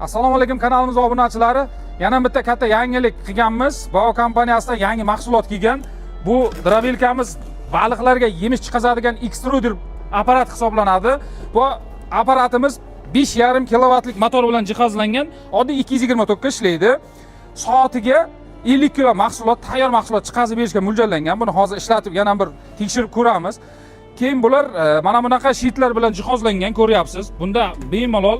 Assalomu alaykum kanalimiz obunachilari. Yana bitta katta yangilik qilganmiz. Bao kompaniyasidan yangi mahsulot kelgan. Bu drabilkamiz baliqlarga yemish chiqazadigan ekstruder apparat hisoblanadi. Bu apparatimiz 5,5 kilovatlik motor bilan jihozlangan. Oddiy 220 tokka ishlaydi. Soatiga 50 kilo mahsulot, tayyor mahsulot chiqazib berishga mo'ljallangan. Buni hozir ishlatib yana bir tekshirib ko'ramiz. Keyin bular mana bunaqa shitlar bilan jihozlangan, ko'ryapsiz. Bunda bemalol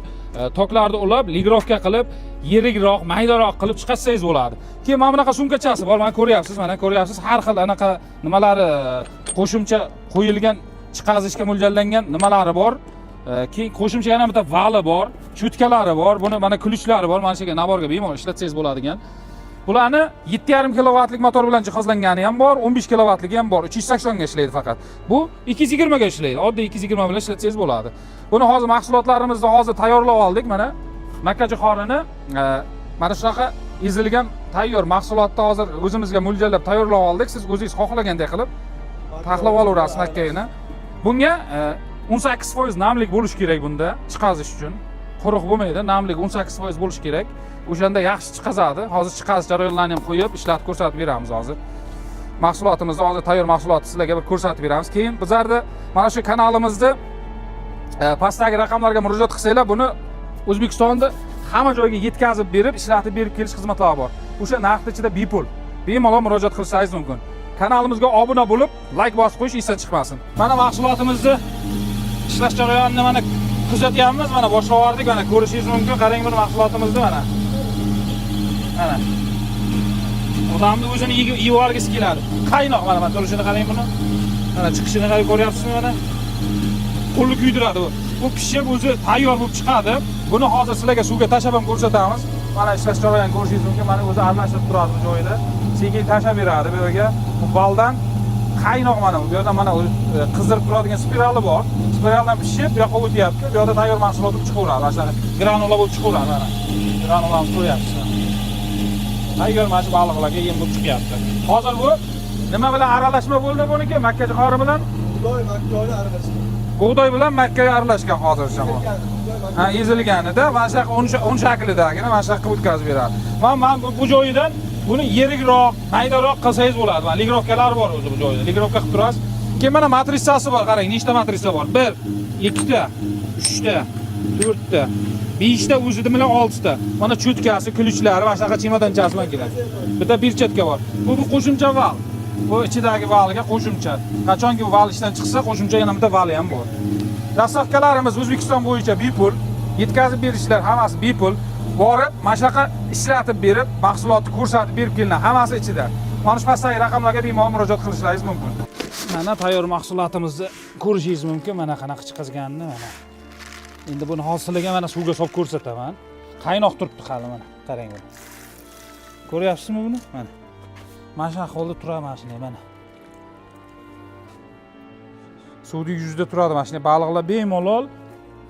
toklarni ulab, ligrovka qilib, yirikroq, maydaroq qilib chiqarsangiz bo'ladi. Keyin mana bunaqa sumkachasi bor, mana ko'ryapsiz, har xil anaqa nimalari qo'shimcha qo'yilgan, chiqazishga mo'ljallangan nimalari bor. Keyin qo'shimcha yana bitta vali bor, cho'tkalari bor, buni mana kulichlari bor, mana shunga naborga bemalol ishlatsangiz bo'ladigan. Bularni 7,5 kilovatlik motor bilan jihozlangani ham bor, 15 kilovatligi ham bor. 380 ga ishlaydi faqat. Bu 220 ga ishlaydi. Oddiy 220 bilan ishlatsangiz bo'ladi. Buni hozir mahsulotlarimizni hozir tayyorlab oldik mana. Makkajo'xorini mana shunaqa ezilgan tayyor mahsulotni hozir o'zimizga mo'ljallab tayyorlab oldik. Siz o'zingiz xohlagandek qilib taxlab olaverasiz makkayini. Bunga 18% namlik bo'lish kerak bunda chiqazish uchun. Quruq bo'lmaydi, namlik 18% bo'lish kerak. O'shanda yaxshi chiqazadi. Hozir chiqazish jarayonlarini ham qo'yib, ishlatib ko'rsatib beramiz hozir. Mahsulotimizni hozir tayyor mahsulotni sizlarga bir ko'rsatib beramiz. Keyin bizlarni mana shu kanalimizni pastdagi raqamlarga murojaat qilsanglar, buni O'zbekistonda hamma joyga yetkazib berib, ishlatib berib kelish xizmatlari bor. O'sha narxning ichida bepul. Bemalol murojaat qilishingiz mumkin. Kanalimizga obuna bo'lib, like bosib qo'yish esdan chiqmasin. Mana mahsulotimizni ishlash jarayonini mana kuzatyapmiz. Mana boshlavordik, mana ko'rishingiz mumkin. Qarang buni mahsulotimizni mana. Mana. Odamni o'zini yeyib olgisi keladi. Qaynoq mana turishini qarang buni. Mana chiqishini qarang, ko'ryapsizmi mana? Qo'lni kuydiradi bu. Bu pishib o'zi tayyor bo'lib chiqadi. Buni hozir sizlarga suvga tashlab ham ko'rsatamiz. Mana ishlash jarayonini ko'rishingiz mumkin. Mana o'zi aralashib turadi bu joyida. Sekin tashlab beradi bu yerga. Bu baldan qaynoq mana bu yerda mana qizdirib turadigan spirali bor. Spiraldan pishib bu yoqqa o'tyapti. Bu yerda tayyor mahsulot chiqaveradi. Mana granula bo'lib chiqaveradi mana. Granulani ko'ryapsiz. Tayyor mana shu baliqlarga yem bo'lib chiqyapti. Hozir bu nima bilan aralashma bo'ldi buniki? Makkajo'xori bilan makkajo'ni aralashgan. Bug'doy bilan makkaga aralashgan hozircha bu. Ha, ezilganida mana shu un shaklidagi mana shu yoqqa o'tkazib beradi. Men bu joyidan buni yirikroq, maydaroq qilsangiz bo'ladi. Mana ligrovkalar bor o'zi bu joyda. Ligrovka qilib turasiz. Keyin mana matrisasi bor, qarang, nechta matrisa bor? 1, 2 ta, 3 ta, 4 ta, 5 ta o'zida bilan 6 ta. Mana cho'tkasi, kulichlari, mana shunaqa chemodanchasi bilan keladi. Bitta birchatka bor. Bu qo'shimcha val. Bu ichidagi valga qo'shimcha. Qachonki bu val ishdan chiqsa, qo'shimcha yana bitta vali ham bor. Dastavkalarimiz O'zbekiston bo'yicha bepul, yetkazib berishlar hammasi bepul. Borib, mana shunaqa ishlatib berib, mahsulotni ko'rsatib berib kelinadi. Hammasi ichida. Mana shu pastdagi raqamlarga bemalol murojaat qilishingiz mumkin. Mana tayyor mahsulotimizni ko'rishingiz mumkin. Mana qanaqa chiqazganini mana. Endi buni hozirlarga mana suvga solib ko'rsataman. Qaynoq turibdi hali mana. Qarang buni. Ko'ryapsizmi buni? Mana. Mana shu holda turadi mana shunday mana. Suvda yuzda turadi mana shunday baliqlar bemalol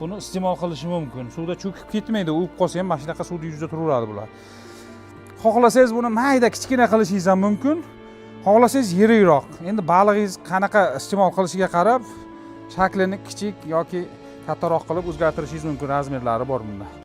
buni iste'mol qilishi mumkin. Suvda cho'kib ketmaydi, o'yib qolsa ham mana shunaqa suvda yuzda turaveradi bular. Xohlasangiz buni mayda kichkina qilishingiz ham mumkin. Xohlasangiz yirikroq. Endi balig'ingiz qanaqa iste'mol qilishiga qarab shaklini kichik yoki kattaroq qilib o'zgartirishingiz mumkin, razmerlari bor bunda.